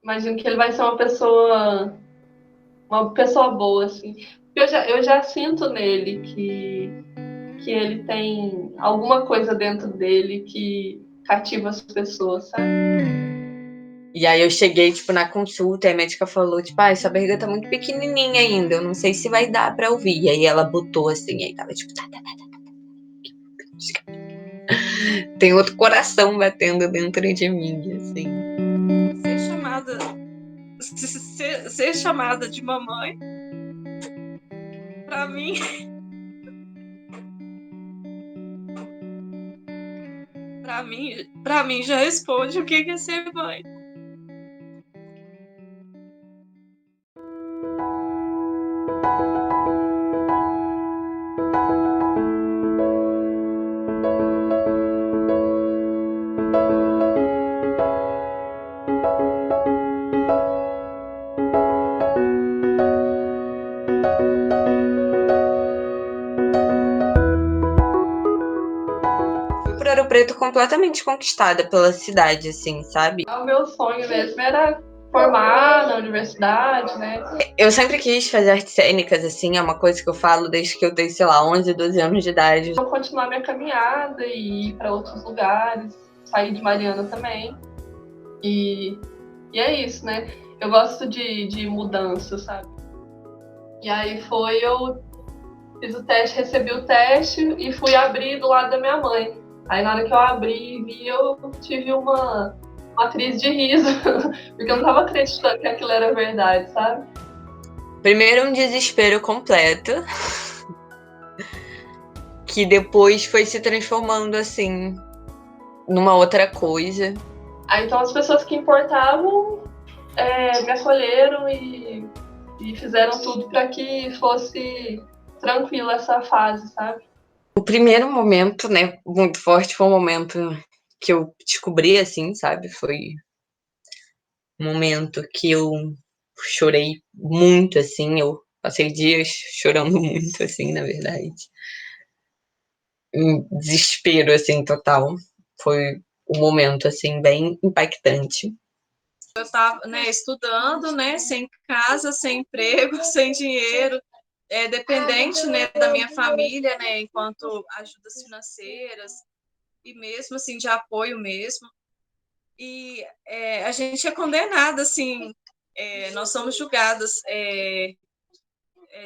imagino que ele vai ser uma pessoa boa, assim. Eu já sinto nele que ele tem alguma coisa dentro dele que cativa as pessoas, sabe? E aí eu cheguei, tipo, na consulta e a médica falou, tipo, ah, essa barriga tá muito pequenininha ainda, eu não sei se vai dar pra ouvir. E aí ela botou assim, aí tava tipo, tá, tá, tá. Tem outro coração batendo dentro de mim, assim. Ser chamada de mamãe, pra mim, pra mim já responde o que é ser mãe. Fui pro Ouro Preto completamente conquistada pela cidade, assim, sabe? O meu sonho mesmo era formar na universidade, né? Eu sempre quis fazer artes cênicas, assim, é uma coisa que eu falo desde que eu tenho, sei lá, 11, 12 anos de idade. Eu continuar minha caminhada e ir para outros lugares, sair de Mariana também. E é isso, né? Eu gosto de mudança, sabe? E aí eu fiz o teste, recebi o teste e fui abrir do lado da minha mãe. Aí na hora que eu abri e vi, eu tive uma crise de riso, porque eu não tava acreditando que aquilo era verdade, sabe? Primeiro um desespero completo, que depois foi se transformando, assim, numa outra coisa. Aí então as pessoas que importavam me acolheram e fizeram tudo para que fosse tranquila essa fase, sabe? O primeiro momento, né, muito forte, foi o momento que eu descobri, assim, sabe? Foi um momento que eu chorei muito, assim, eu passei dias chorando muito, assim, na verdade. Um desespero, assim, total. Foi um momento, assim, bem impactante. Eu estava, né, estudando, né, sem casa, sem emprego, sem dinheiro, dependente, né, da minha família, né, enquanto ajudas financeiras e mesmo assim de apoio mesmo. E a gente é condenada, assim, nós somos julgadas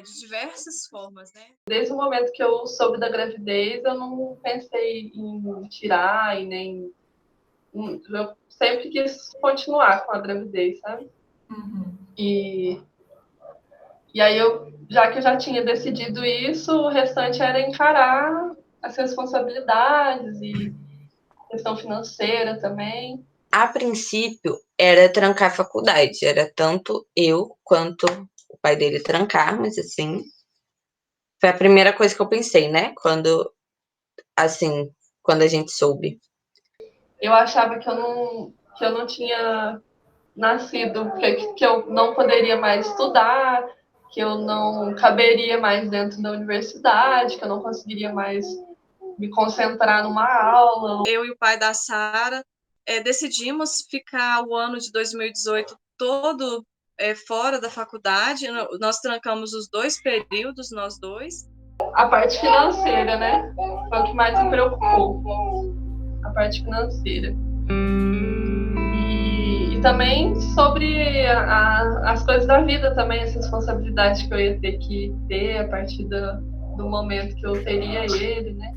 de diversas formas, né? Desde o momento que eu soube da gravidez, eu não pensei em tirar e nem. Eu sempre quis continuar com a gravidez, sabe? Uhum. E aí já que eu já tinha decidido isso, o restante era encarar as responsabilidades e questão financeira também. A princípio, era trancar a faculdade. Era tanto eu quanto o pai dele trancarmos, assim. Foi a primeira coisa que eu pensei, né? Assim, quando a gente soube. Eu achava que eu não tinha nascido, que eu não poderia mais estudar, que eu não caberia mais dentro da universidade, que eu não conseguiria mais me concentrar numa aula. Eu e o pai da Sara decidimos ficar o ano de 2018 todo fora da faculdade. Nós trancamos os 2 períodos, nós dois. A parte financeira, né? Foi o que mais me preocupou. A parte financeira. E também sobre as coisas da vida também, as responsabilidades que eu ia ter que ter a partir do momento que eu teria ele, né?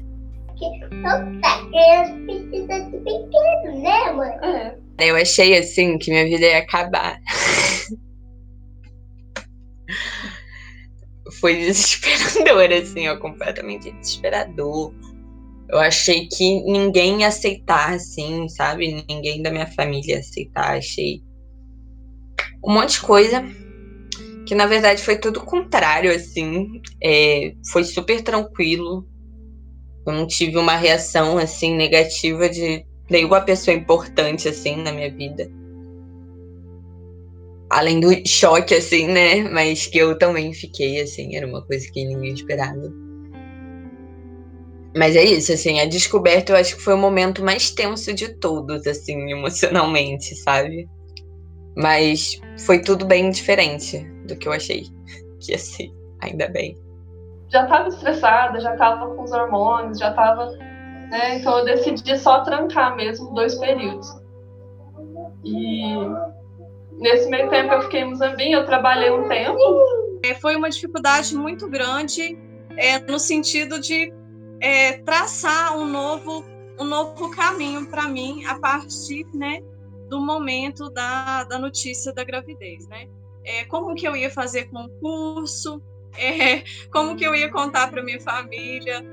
Eles precisam de brinquedo, né, mãe? É. Eu achei, assim, que minha vida ia acabar. Foi desesperador, assim, ó, completamente desesperador. Eu achei que ninguém ia aceitar, assim, sabe? Ninguém da minha família ia aceitar. Achei um monte de coisa que, na verdade, foi tudo o contrário, assim. Foi super tranquilo. Eu não tive uma reação, assim, negativa de nenhuma pessoa importante, assim, na minha vida. Além do choque, assim, né? Mas que eu também fiquei, assim, era uma coisa que ninguém esperava. Mas é isso, assim, a descoberta eu acho que foi o momento mais tenso de todos, assim, emocionalmente, sabe? Mas foi tudo bem diferente do que eu achei que ia ser, ainda bem. Já estava estressada, já estava com os hormônios, já estava, né? Então eu decidi só trancar mesmo 2 períodos. E nesse meio tempo eu fiquei em Muzambinho, eu trabalhei um tempo. Foi uma dificuldade muito grande no sentido de traçar um novo caminho para mim a partir, né, do momento da notícia da gravidez, né? Como que eu ia fazer concurso, como que eu ia contar para minha família,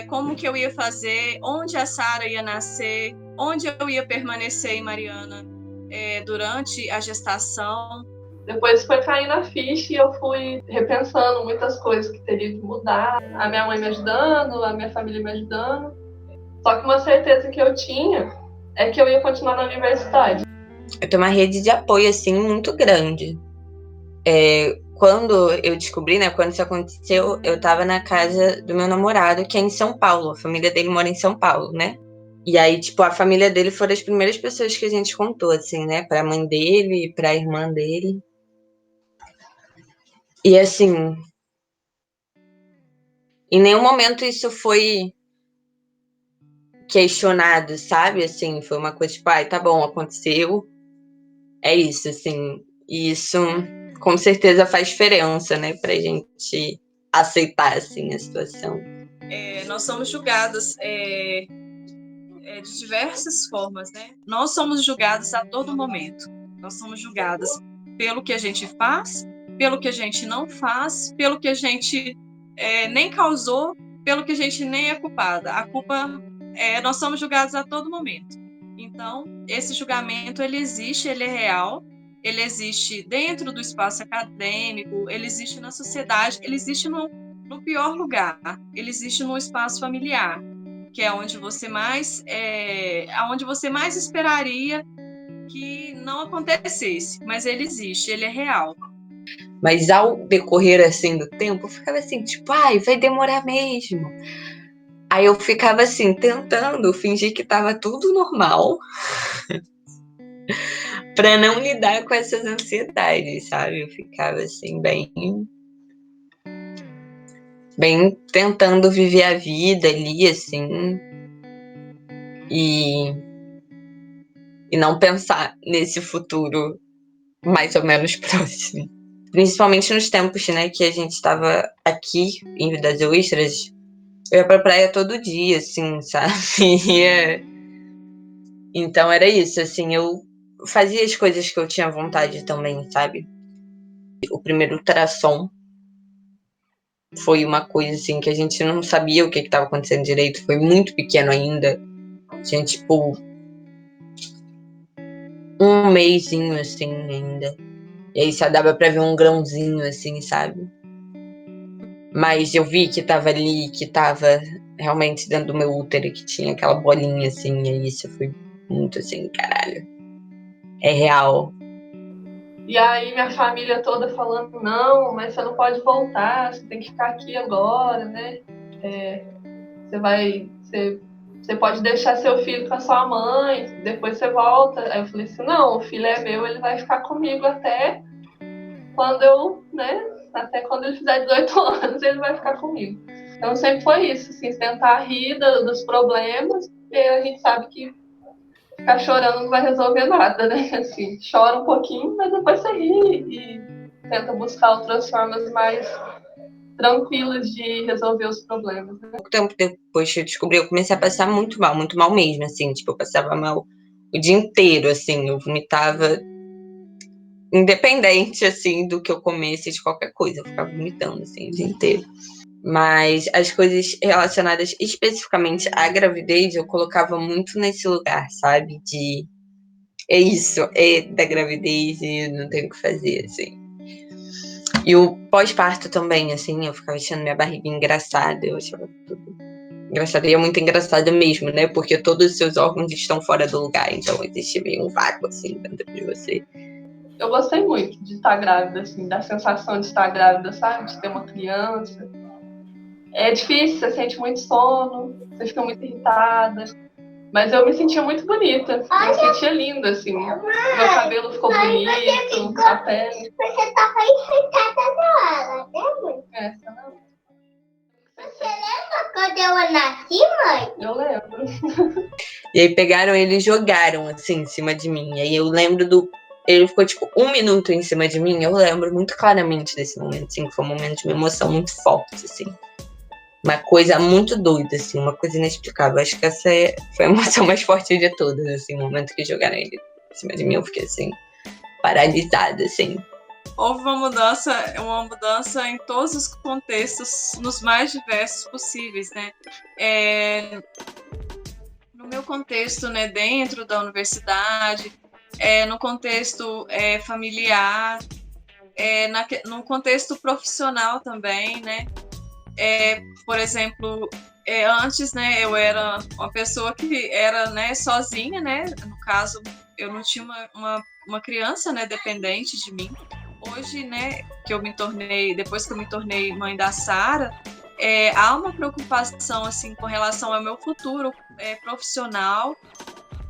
como que eu ia fazer, onde a Sara ia nascer, onde eu ia permanecer em Mariana durante a gestação. Depois foi caindo a ficha e eu fui repensando muitas coisas que teria que mudar. A minha mãe me ajudando, a minha família me ajudando. Só que uma certeza que eu tinha é que eu ia continuar na universidade. Eu tenho uma rede de apoio, assim, muito grande. Quando eu descobri, né, quando isso aconteceu, eu tava na casa do meu namorado, que é em São Paulo. A família dele mora em São Paulo, né? E aí, tipo, a família dele foram as primeiras pessoas que a gente contou, assim, né? Pra mãe dele, pra irmã dele. E, assim, em nenhum momento isso foi questionado, sabe? Assim, foi uma coisa tipo, tá bom, aconteceu. É isso, assim. E isso, com certeza, faz diferença, né? Pra gente aceitar, assim, a situação. Nós somos julgadas de diversas formas, né? Nós somos julgados a todo momento. Nós somos julgadas pelo que a gente faz, pelo que a gente não faz, pelo que a gente nem causou, pelo que a gente nem é culpada. A culpa nós somos julgados a todo momento. Então, esse julgamento ele existe, ele é real, ele existe dentro do espaço acadêmico, ele existe na sociedade, ele existe no pior lugar, ele existe no espaço familiar, que é onde você mais esperaria que não acontecesse, mas ele existe, ele é real. Mas ao decorrer, assim, do tempo, eu ficava assim, tipo, vai demorar mesmo. Aí eu ficava, assim, tentando fingir que tava tudo normal pra não lidar com essas ansiedades, sabe? Eu ficava, assim, bem tentando viver a vida ali, assim, e não pensar nesse futuro mais ou menos próximo. Principalmente nos tempos, né, que a gente estava aqui em Vidas Ostras, eu ia pra praia todo dia, assim, sabe? Então era isso, assim, eu fazia as coisas que eu tinha vontade também, sabe? O primeiro ultrassom foi uma coisa, assim, que a gente não sabia o que estava acontecendo direito, foi muito pequeno ainda. Tinha, tipo, um mesinho, assim, ainda. E aí só dava pra ver um grãozinho, assim, sabe? Mas eu vi que tava ali, que tava realmente dentro do meu útero, que tinha aquela bolinha, assim, e aí isso foi muito assim, caralho. É real. E aí minha família toda falando, não, mas você não pode voltar, você tem que ficar aqui agora, né? Você pode deixar seu filho com a sua mãe, depois você volta. Aí eu falei assim, não, o filho é meu, ele vai ficar comigo até quando ele fizer 18 anos, ele vai ficar comigo. Então sempre foi isso, assim, tentar rir dos problemas, e a gente sabe que ficar chorando não vai resolver nada, né? Assim, chora um pouquinho, mas depois você ri e tenta buscar outras formas mais tranquilas de resolver os problemas, né? Pouco tempo depois que eu descobri, eu comecei a passar muito mal mesmo, assim, tipo, eu passava mal o dia inteiro, assim, eu vomitava independente, assim, do que eu comesse, de qualquer coisa, eu ficava vomitando, assim, o dia inteiro. Mas as coisas relacionadas especificamente à gravidez, eu colocava muito nesse lugar, sabe? De é isso, é da gravidez e não tenho o que fazer, assim. E o pós-parto também, assim, eu ficava achando minha barriga engraçada, eu achava tudo engraçado. E é muito engraçado mesmo, né? Porque todos os seus órgãos estão fora do lugar, então existe meio um vácuo, assim, dentro de você. Eu gostei muito de estar grávida, assim, da sensação de estar grávida, sabe? De ter uma criança. É difícil, você sente muito sono, você fica muito irritada. Mas eu me sentia muito bonita, eu me sentia linda, assim. Meu cabelo ficou bonito, a pele. Você tava enfeitada na hora, né, mãe? Essa não. Você lembra quando eu nasci, mãe? Eu lembro. E aí pegaram ele e jogaram, assim, em cima de mim. E aí eu lembro do... Ele ficou, tipo, 1 minuto em cima de mim. Eu lembro muito claramente desse momento, assim. Que foi um momento de uma emoção muito forte, assim. Uma coisa muito doida, assim. Uma coisa inexplicável. Acho que essa foi a emoção mais forte de todas, assim. O momento que jogaram ele em cima de mim, eu fiquei, assim, paralisada, assim. Houve uma mudança em todos os contextos, nos mais diversos possíveis, né? No meu contexto, né, dentro da universidade, no contexto familiar, no contexto profissional também, né? Por exemplo, antes, né, eu era uma pessoa que era, né, sozinha, né? No caso, eu não tinha uma criança, né, dependente de mim. Hoje, né, depois que eu me tornei mãe da Sara, há uma preocupação assim com relação ao meu futuro profissional,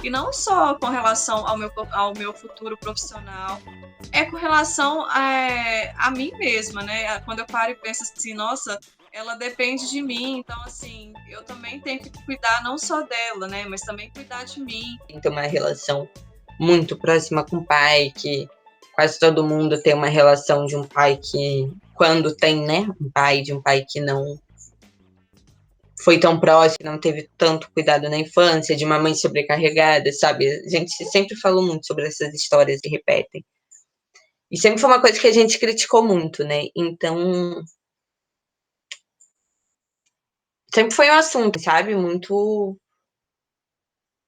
e não só com relação ao meu futuro profissional, com relação a mim mesma, né? Quando eu paro e penso assim, nossa, ela depende de mim, então assim, eu também tenho que cuidar não só dela, né, mas também cuidar de mim. Tem uma relação muito próxima com o pai, que quase todo mundo tem uma relação de um pai que, quando tem, né, de um pai que não foi tão próximo, não teve tanto cuidado na infância, de uma mãe sobrecarregada, sabe? A gente sempre falou muito sobre essas histórias que repetem. E sempre foi uma coisa que a gente criticou muito, né? Então, sempre foi um assunto, sabe? Muito,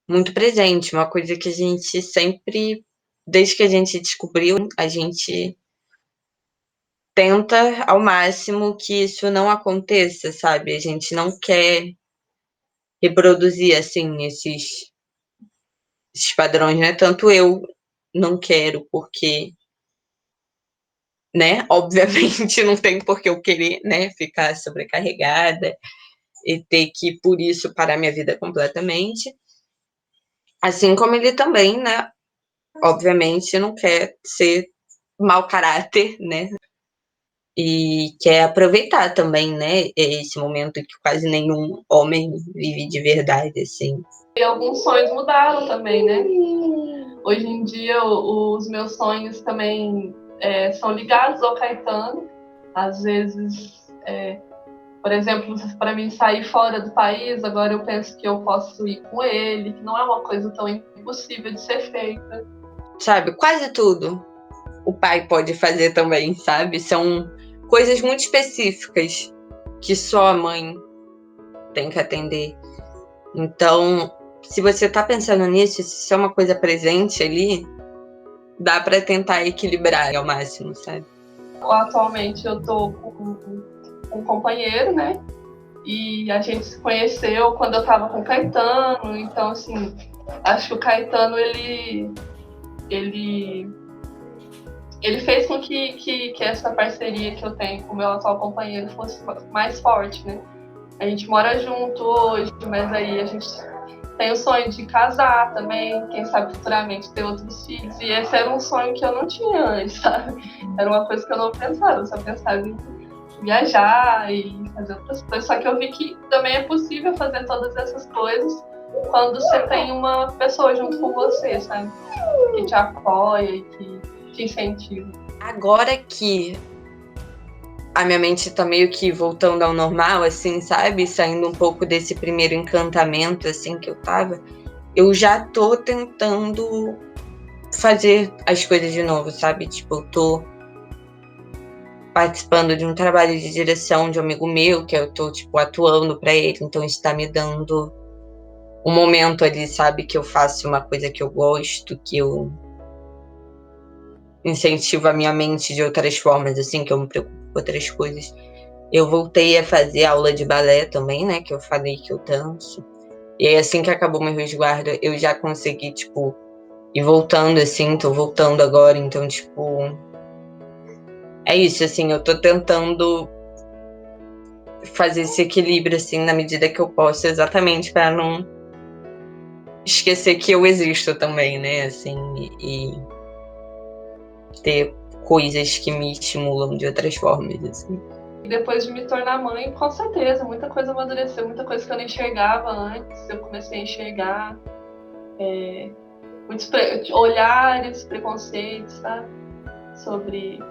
muito presente, uma coisa que a gente sempre, desde que a gente descobriu, a gente tenta ao máximo que isso não aconteça, sabe? A gente não quer reproduzir, assim, esses padrões, né? Tanto eu não quero, porque, né? Obviamente não tem por que eu querer, né? Ficar sobrecarregada e ter que, por isso, parar minha vida completamente. Assim como ele também, né? Obviamente não quer ser mau caráter, né? E quer aproveitar também, né? Esse momento que quase nenhum homem vive de verdade, assim. E alguns sonhos mudaram também, né? Hoje em dia, os meus sonhos também são ligados ao Caetano. Às vezes, por exemplo, para mim sair fora do país, agora eu penso que eu posso ir com ele, que não é uma coisa tão impossível de ser feita. Sabe, quase tudo o pai pode fazer também, sabe? São coisas muito específicas que só a mãe tem que atender. Então, se você tá pensando nisso, se isso é uma coisa presente ali, dá para tentar equilibrar ao máximo, sabe? Atualmente eu tô com um companheiro, né? E a gente se conheceu quando eu tava com o Caetano, então assim, acho que o Caetano ele fez com que essa parceria que eu tenho com o meu atual companheiro fosse mais forte, né? A gente mora junto hoje, mas aí a gente tem o sonho de casar também, quem sabe futuramente ter outros filhos. E esse era um sonho que eu não tinha antes, sabe? Era uma coisa que eu não pensava, eu só pensava em viajar e fazer outras coisas. Só que eu vi que também é possível fazer todas essas coisas quando você tem uma pessoa junto com você, sabe? Que te apoia e que te incentiva. Agora que a minha mente tá meio que voltando ao normal, assim, sabe? Saindo um pouco desse primeiro encantamento, assim, que eu tava, eu já tô tentando fazer as coisas de novo, sabe? Tipo, eu tô participando de um trabalho de direção de um amigo meu, que eu tô, tipo, atuando pra ele, então isso tá me dando um momento ali, sabe? Que eu faço uma coisa que eu gosto, que eu incentivo a minha mente de outras formas, assim, que eu me preocupo com outras coisas. Eu voltei a fazer aula de balé também, né, que eu falei que eu danço. E aí, assim que acabou meu resguardo, eu já consegui, tipo, ir voltando, assim, tô voltando agora, então, tipo... É isso, assim, eu tô tentando fazer esse equilíbrio, assim, na medida que eu posso, exatamente para não esquecer que eu existo também, né? Assim, e ter coisas que me estimulam de outras formas, assim. E depois de me tornar mãe, com certeza, muita coisa amadureceu, muita coisa que eu não enxergava antes, eu comecei a enxergar. Muitos olhares, preconceitos, sabe? Sobre...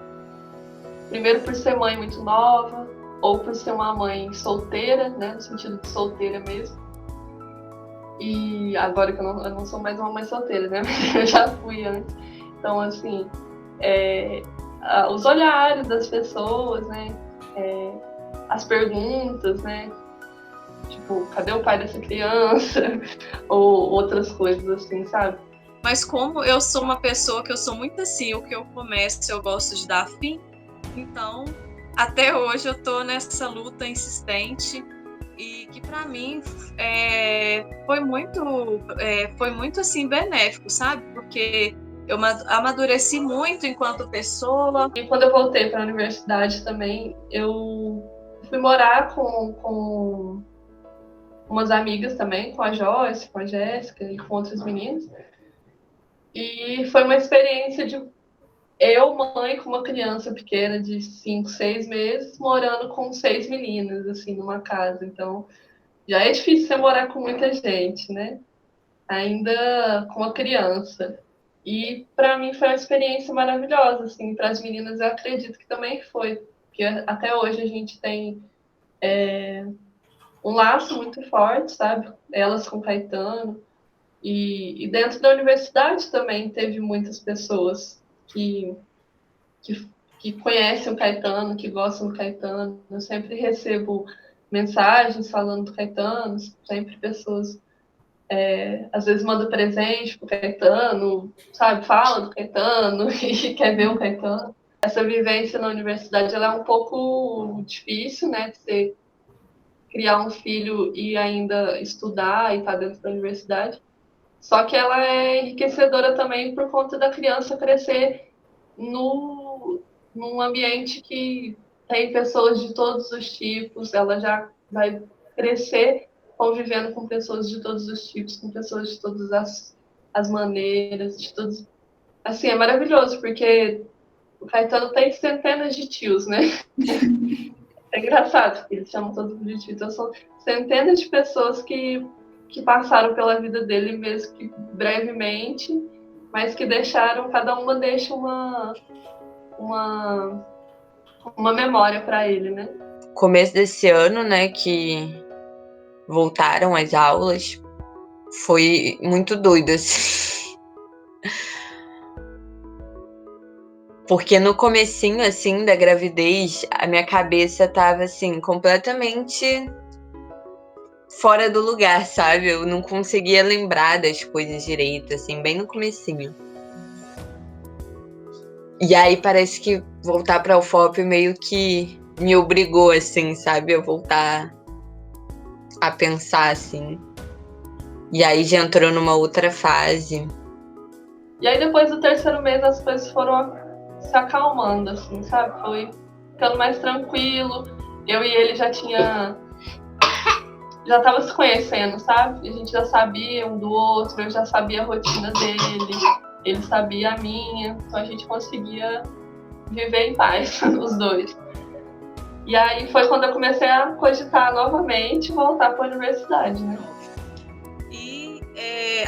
Primeiro por ser mãe muito nova, ou por ser uma mãe solteira, né? No sentido de solteira mesmo. E agora que eu não sou mais uma mãe solteira, né? Eu já fui antes. Então, assim, os olhares das pessoas, né? As perguntas, né? Tipo, cadê o pai dessa criança? Ou outras coisas assim, sabe? Mas como eu sou uma pessoa que eu sou muito assim, o que eu começo eu gosto de dar fim, então até hoje eu tô nessa luta insistente e que para mim foi muito assim benéfico, sabe? Porque eu amadureci muito enquanto pessoa. E quando eu voltei para a universidade também, eu fui morar com umas amigas também, com a Joyce, com a Jéssica e com outros meninos. E foi uma experiência de eu, mãe, com uma criança pequena de 5, 6 meses, morando com 6 meninas, assim, numa casa. Então, já é difícil você morar com muita gente, né? Ainda com uma criança. E para mim foi uma experiência maravilhosa, assim, para as meninas eu acredito que também foi, porque até hoje a gente tem um laço muito forte, sabe? Elas com Caetano. E dentro da universidade também teve muitas pessoas que conhecem o Caetano, que gostam do Caetano. Eu sempre recebo mensagens falando do Caetano, sempre pessoas às vezes mandam presente pro Caetano, sabe? Fala do Caetano e quer ver o Caetano. Essa vivência na universidade ela é um pouco difícil, né? De você criar um filho e ainda estudar e estar dentro da universidade. Só que ela é enriquecedora também por conta da criança crescer num ambiente que tem pessoas de todos os tipos, ela já vai crescer convivendo com pessoas de todos os tipos, com pessoas de todas as maneiras, de todos... Assim, é maravilhoso, porque o Caetano tem centenas de tios, né? É engraçado, porque eles chamam todo mundo de tio. Então, são centenas de pessoas que passaram pela vida dele, mesmo que brevemente, mas que deixaram, cada uma deixa uma memória para ele, né? Começo desse ano, né, que voltaram as aulas, foi muito doido, assim. Porque no comecinho, assim, da gravidez, a minha cabeça tava, assim, completamente fora do lugar, sabe? Eu não conseguia lembrar das coisas direito, assim, bem no comecinho. E aí parece que voltar pra UFOP meio que me obrigou, assim, sabe? A voltar a pensar, assim. E aí já entrou numa outra fase. E aí depois do terceiro mês as coisas foram se acalmando, assim, sabe? Foi ficando mais tranquilo. Eu e ele já tava se conhecendo, sabe? A gente já sabia um do outro, eu já sabia a rotina dele, ele sabia a minha, então a gente conseguia viver em paz, os dois. E aí foi quando eu comecei a cogitar novamente voltar para a universidade, né? E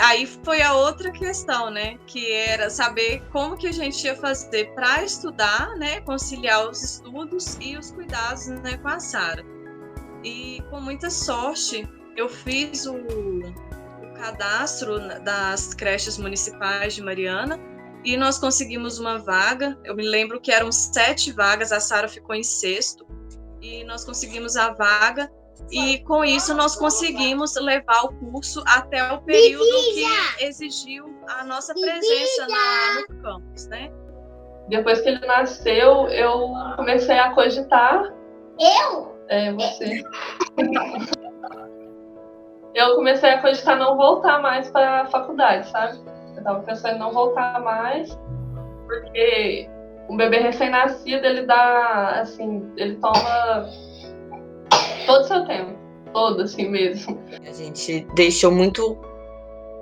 aí foi a outra questão, né? Que era saber como que a gente ia fazer para estudar, né? Conciliar os estudos e os cuidados, né, com a Sara. E com muita sorte, eu fiz o cadastro das creches municipais de Mariana e nós conseguimos uma vaga. Eu me lembro que eram 7 vagas, a Sara ficou em 6º e nós conseguimos a vaga e com isso nós conseguimos levar o curso até o período que exigiu a nossa presença no campus, né? Depois que ele nasceu, eu comecei a cogitar. Você. Eu comecei a cogitar não voltar mais para a faculdade, sabe? Eu tava pensando em não voltar mais, porque um bebê recém-nascido, ele dá, assim, ele toma todo o seu tempo. Todo, assim mesmo. A gente deixou muito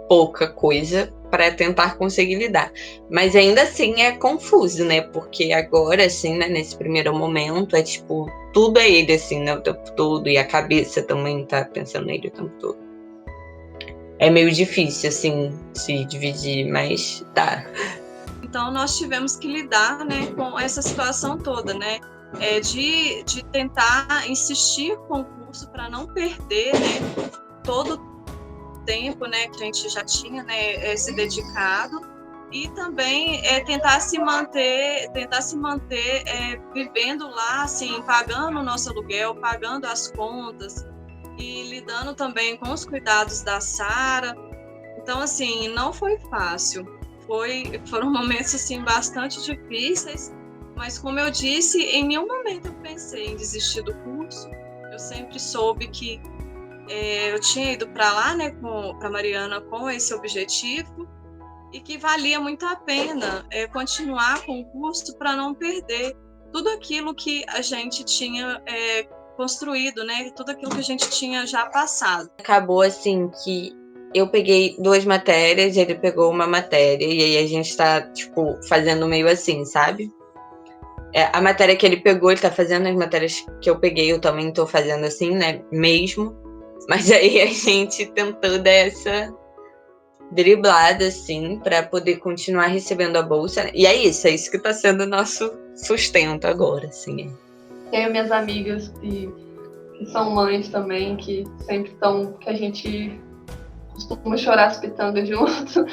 pouca coisa para tentar conseguir lidar. Mas ainda assim é confuso, né? Porque agora, assim, né, nesse primeiro momento, é tipo, tudo é ele, assim, né, o tempo todo, e a cabeça também tá pensando nele o tempo todo. É meio difícil, assim, se dividir, mas tá. Então, nós tivemos que lidar, né, com essa situação toda, né? De tentar insistir com o curso para não perder, né, todo o tempo, né, que a gente já tinha, né, se dedicado, e também tentar se manter vivendo lá, assim, pagando o nosso aluguel, pagando as contas e lidando também com os cuidados da Sara. Então, assim, não foi fácil. Foram momentos, assim, bastante difíceis, mas, como eu disse, em nenhum momento eu pensei em desistir do curso. Eu sempre soube que eu tinha ido para lá, né, para Mariana com esse objetivo, e que valia muito a pena continuar com o curso para não perder tudo aquilo que a gente tinha construído, né, tudo aquilo que a gente tinha já passado. Acabou assim que eu peguei 2 matérias, ele pegou uma matéria, e aí a gente tá, tipo, fazendo meio assim, sabe? A matéria que ele pegou, ele tá fazendo, as matérias que eu peguei, eu também tô fazendo assim, né? Mesmo. Mas aí a gente tentou dar essa driblada, assim, pra poder continuar recebendo a bolsa. E é isso que tá sendo o nosso sustento agora, assim. Tenho minhas amigas que são mães também, que sempre estão, que a gente costuma chorar as pitangas junto.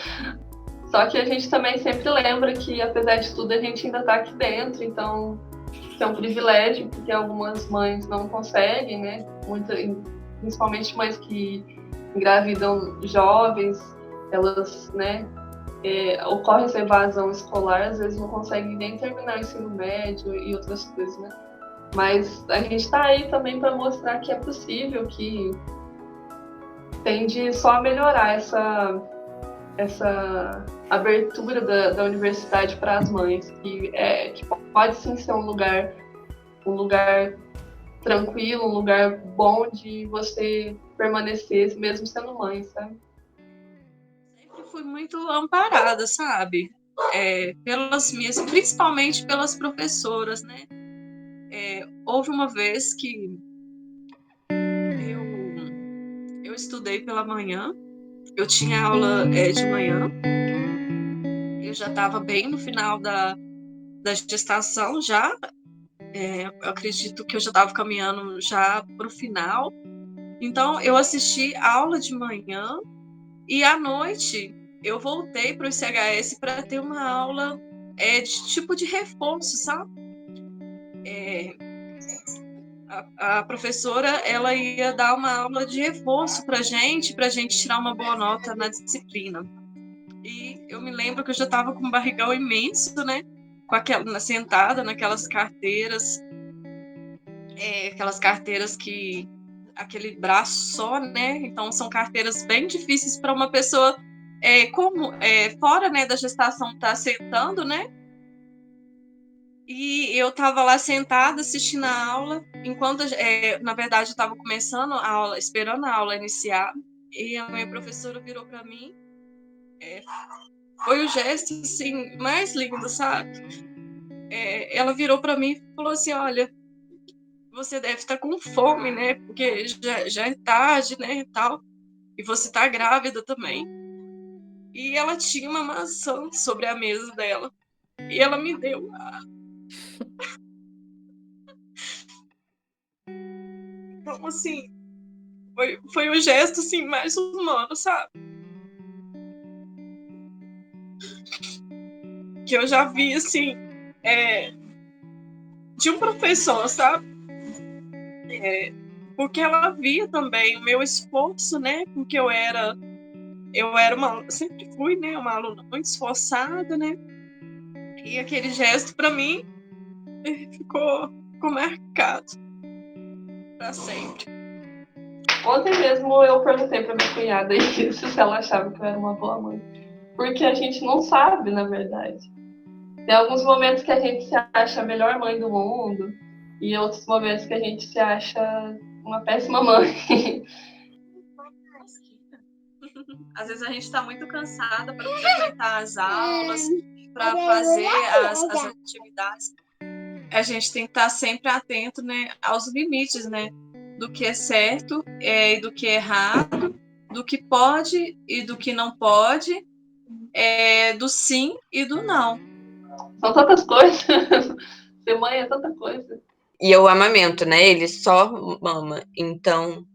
Só que a gente também sempre lembra que, apesar de tudo, a gente ainda está aqui dentro, então é um privilégio, porque algumas mães não conseguem, né? Principalmente mães que engravidam jovens, elas, né, ocorre essa evasão escolar, às vezes não conseguem nem terminar o ensino médio e outras coisas, né? Mas a gente está aí também para mostrar que é possível, que tende só a melhorar essa abertura da universidade para as mães, que pode sim ser um lugar tranquilo, um lugar bom de você permanecer mesmo sendo mãe, sabe? Sempre fui muito amparada, sabe? Principalmente pelas professoras, né? Houve uma vez que eu estudei pela manhã, eu tinha aula de manhã, eu já estava bem no final da gestação já, eu acredito que eu já estava caminhando já para o final, então eu assisti aula de manhã e à noite eu voltei para o ICHS para ter uma aula de tipo de reforço, sabe? A professora ela ia dar uma aula de reforço para gente tirar uma boa nota na disciplina. E eu me lembro que eu já estava com um barrigão imenso, né? Sentada naquelas carteiras, aquelas carteiras que aquele braço só, né? Então são carteiras bem difíceis para uma pessoa fora, né, da gestação tá sentando, né? E eu estava lá sentada assistindo a aula, enquanto, na verdade, eu estava começando a aula, esperando a aula iniciar, e a minha professora virou para mim. Foi o gesto assim, mais lindo, sabe? Ela virou para mim e falou assim: olha, você deve estar com fome, né? Porque já é tarde, né? E tal, e você está grávida também. E ela tinha uma maçã sobre a mesa dela, e ela me deu. Então, assim, foi o gesto assim, mais humano, sabe? Que eu já vi, assim, de um professor, sabe? Porque ela via também o meu esforço, né? Porque eu era sempre fui, né? Uma aluna muito esforçada, né? E aquele gesto, para mim, ficou marcado para sempre. Ontem mesmo eu perguntei pra minha cunhada isso, se ela achava que eu era uma boa mãe. Porque a gente não sabe, na verdade. Tem alguns momentos que a gente se acha a melhor mãe do mundo e outros momentos que a gente se acha uma péssima mãe. Às vezes a gente está muito cansada para frequentar as aulas, para fazer as atividades. A gente tem que estar sempre atento, né, aos limites, né, do que é certo e do que é errado, do que pode e do que não pode, do sim e do não. São tantas coisas. Ser mãe é tanta coisa. E eu amamento, né? Ele só mama. Então,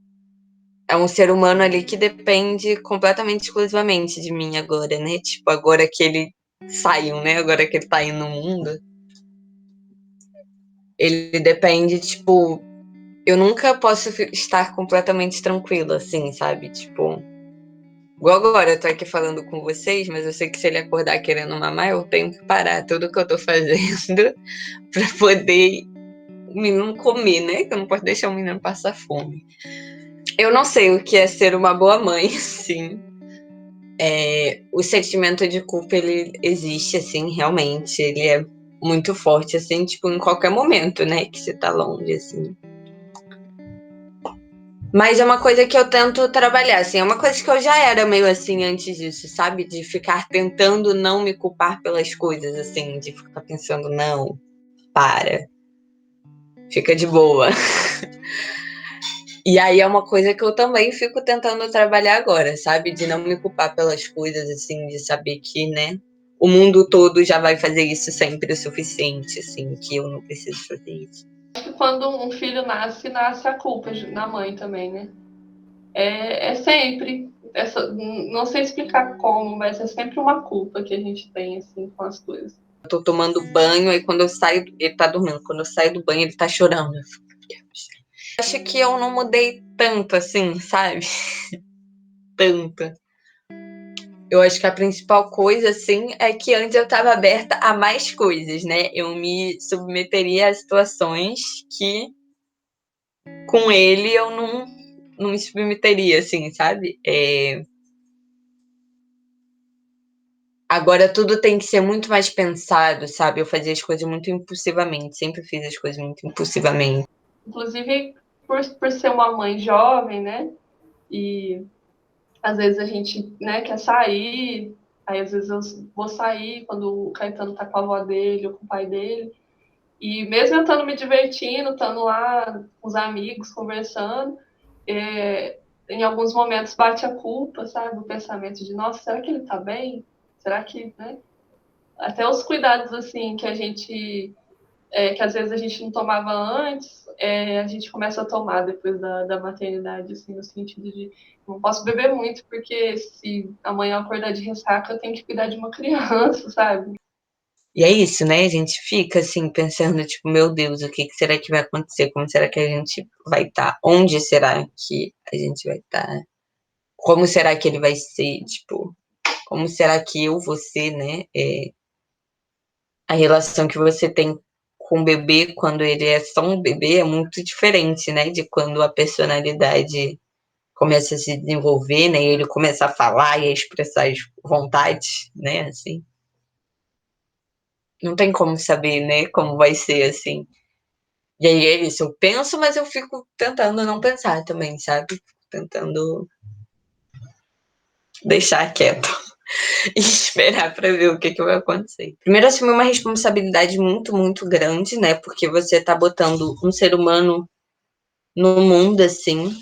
é um ser humano ali que depende completamente, exclusivamente de mim agora, né? Tipo, agora que ele saiu, né? Agora que ele tá aí no mundo. Ele depende, tipo... Eu nunca posso estar completamente tranquila, assim, sabe? Tipo... Igual agora, eu tô aqui falando com vocês, mas eu sei que se ele acordar querendo mamar, eu tenho que parar tudo que eu tô fazendo pra poder o menino comer, né? Que eu não posso deixar o menino passar fome. Eu não sei o que é ser uma boa mãe, sim. O sentimento de culpa, ele existe, assim, realmente. Ele é muito forte, assim, tipo, em qualquer momento, né? Que você tá longe, assim. Mas é uma coisa que eu tento trabalhar, assim. É uma coisa que eu já era meio assim antes disso, sabe? De ficar tentando não me culpar pelas coisas, assim. De ficar pensando, não, para. Fica de boa. E aí é uma coisa que eu também fico tentando trabalhar agora, sabe? De não me culpar pelas coisas, assim, de saber que, né? O mundo todo já vai fazer isso sempre o suficiente, assim, que eu não preciso fazer isso. Acho que quando um filho nasce a culpa na mãe também, né? É sempre. Não sei explicar como, mas é sempre uma culpa que a gente tem, assim, com as coisas. Eu tô tomando banho, aí quando eu saio, ele tá dormindo. Quando eu saio do banho, ele tá chorando. Eu fico, meu Deus. Acho que eu não mudei tanto, assim, sabe? Tanto. Eu acho que a principal coisa, assim, é que antes eu estava aberta a mais coisas, né? Eu me submeteria a situações que com ele eu não me submeteria, assim, sabe? Agora tudo tem que ser muito mais pensado, sabe? Eu fazia as coisas muito impulsivamente, sempre fiz as coisas muito impulsivamente. Inclusive, por ser uma mãe jovem, né? E às vezes a gente, né, quer sair, aí às vezes eu vou sair quando o Caetano tá com a avó dele ou com o pai dele. E mesmo eu estando me divertindo, estando lá com os amigos, conversando, em alguns momentos bate a culpa, sabe? O pensamento de, nossa, será que ele tá bem? Será que, né? Até os cuidados, assim, que a gente... que às vezes a gente não tomava antes, a gente começa a tomar depois da maternidade, assim, no sentido de não posso beber muito, porque se amanhã eu acordar de ressaca, eu tenho que cuidar de uma criança, sabe? E é isso, né? A gente fica assim pensando, tipo, meu Deus, o que será que vai acontecer? Como será que a gente vai estar? Onde será que a gente vai estar? Como será que ele vai ser? Tipo, como será que eu vou ser, né? A relação que você tem com o bebê quando ele é só um bebê é muito diferente, né? De quando a personalidade começa a se desenvolver, né? E ele começa a falar e a expressar as vontades, né? Assim. Não tem como saber, né? Como vai ser, assim. E aí é isso, eu penso, mas eu fico tentando não pensar também, sabe? Tentando deixar quieto e esperar para ver o que vai acontecer. Primeiro, assumir uma responsabilidade muito, muito grande, né? Porque você tá botando um ser humano no mundo, assim,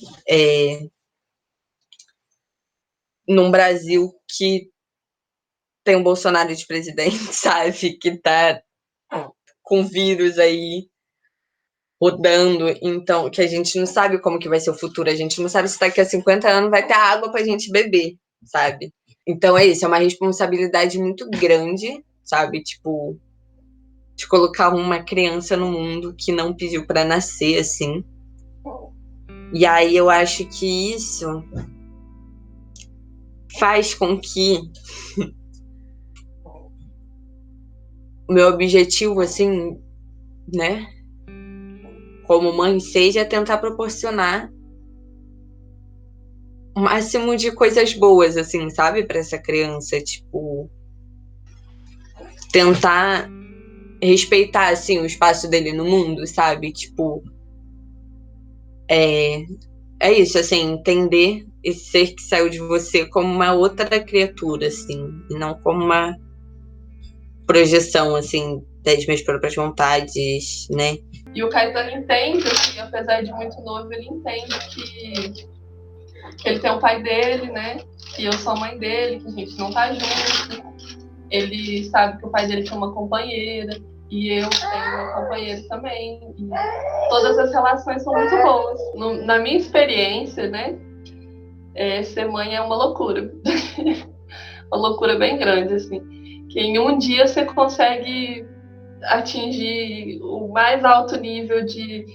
num Brasil que tem um Bolsonaro de presidente, sabe? Que tá com vírus aí rodando, então, que a gente não sabe como que vai ser o futuro, a gente não sabe se daqui a 50 anos vai ter água pra gente beber, sabe? Então é isso, é uma responsabilidade muito grande, sabe? Tipo, de colocar uma criança no mundo que não pediu pra nascer, assim. E aí eu acho que isso faz com que o meu objetivo, assim, né, como mãe, seja tentar proporcionar o máximo de coisas boas, assim, sabe, para essa criança, tipo, tentar respeitar, assim, o espaço dele no mundo, sabe, tipo, é isso, assim, entender esse ser que saiu de você como uma outra criatura, assim, e não como uma projeção, assim, das minhas próprias vontades, né? E o Caetano entende, assim, apesar de muito novo, ele entende que ele tem o pai dele, né? Que eu sou a mãe dele, que a gente não tá junto. Ele sabe que o pai dele tem uma companheira e eu tenho uma companheira também. E todas as relações são muito boas. Na minha experiência, né? Ser mãe é uma loucura. Uma loucura bem grande, assim. Que em um dia você consegue atingir o mais alto nível de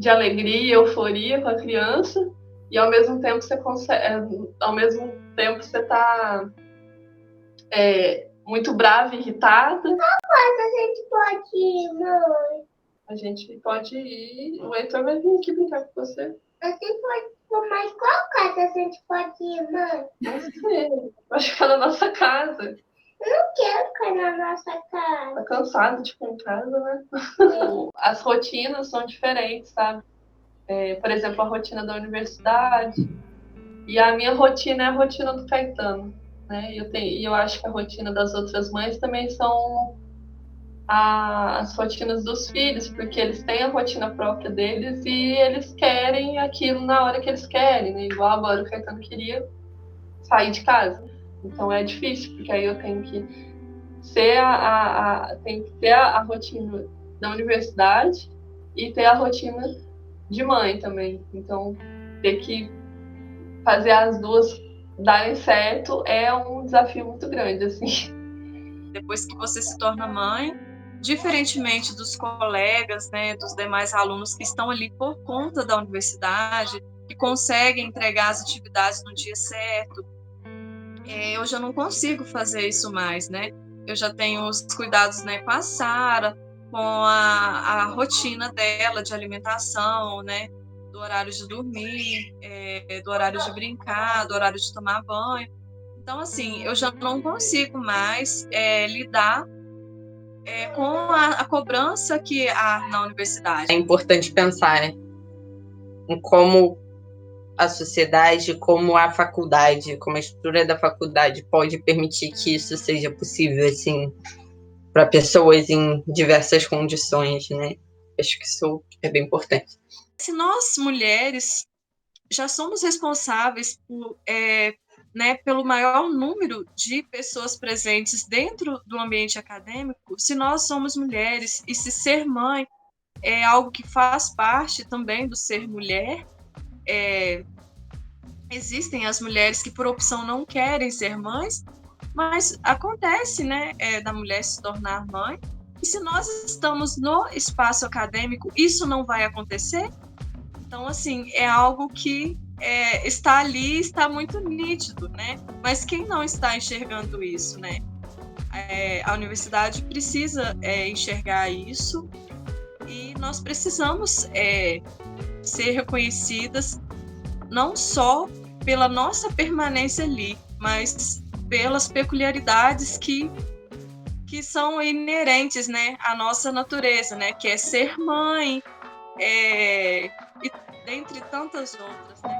alegria, euforia com a criança, e ao mesmo tempo você está muito brava, irritada. Mas a gente pode ir, mãe. A gente pode ir. O Heitor vai vir aqui brincar com você. A gente pode. Mas qual casa a gente pode ir, mãe? Não sei. Vai ficar na nossa casa. Eu não quero ficar na nossa casa. Tá cansado de ficar em casa, né? As rotinas são diferentes, sabe? Por exemplo, a rotina da universidade. E a minha rotina é a rotina do Caetano, né? E eu acho que a rotina das outras mães também são as rotinas dos filhos, porque eles têm a rotina própria deles e eles querem aquilo na hora que eles querem, né? Igual agora o Caetano queria sair de casa. Então é difícil, porque aí eu tenho que ter a rotina da universidade e ter a rotina de mãe também. Então, ter que fazer as duas darem certo é um desafio muito grande, assim. Depois que você se torna mãe, diferentemente dos colegas, né, dos demais alunos que estão ali por conta da universidade, que conseguem entregar as atividades no dia certo, eu já não consigo fazer isso mais, né? Eu já tenho os cuidados, né, com a Sara, com a rotina dela de alimentação, né, do horário de dormir, do horário de brincar, do horário de tomar banho. Então, assim, eu já não consigo mais lidar com a cobrança que há na universidade. É importante pensar, né, em como a sociedade, como a faculdade, como a estrutura da faculdade pode permitir que isso seja possível, assim, para pessoas em diversas condições, né? Acho que isso é bem importante. Se nós, mulheres, já somos responsáveis pelo maior número de pessoas presentes dentro do ambiente acadêmico, se nós somos mulheres e se ser mãe é algo que faz parte também do ser mulher, existem as mulheres que por opção não querem ser mães, mas acontece, né, da mulher se tornar mãe, e se nós estamos no espaço acadêmico, isso não vai acontecer? Então, assim, é algo que está ali, está muito nítido, né? Mas quem não está enxergando isso, né? A universidade precisa enxergar isso e nós precisamos ser reconhecidas não só pela nossa permanência ali, mas pelas peculiaridades que são inerentes, né, à nossa natureza, né? Que é ser mãe, e dentre tantas outras, né?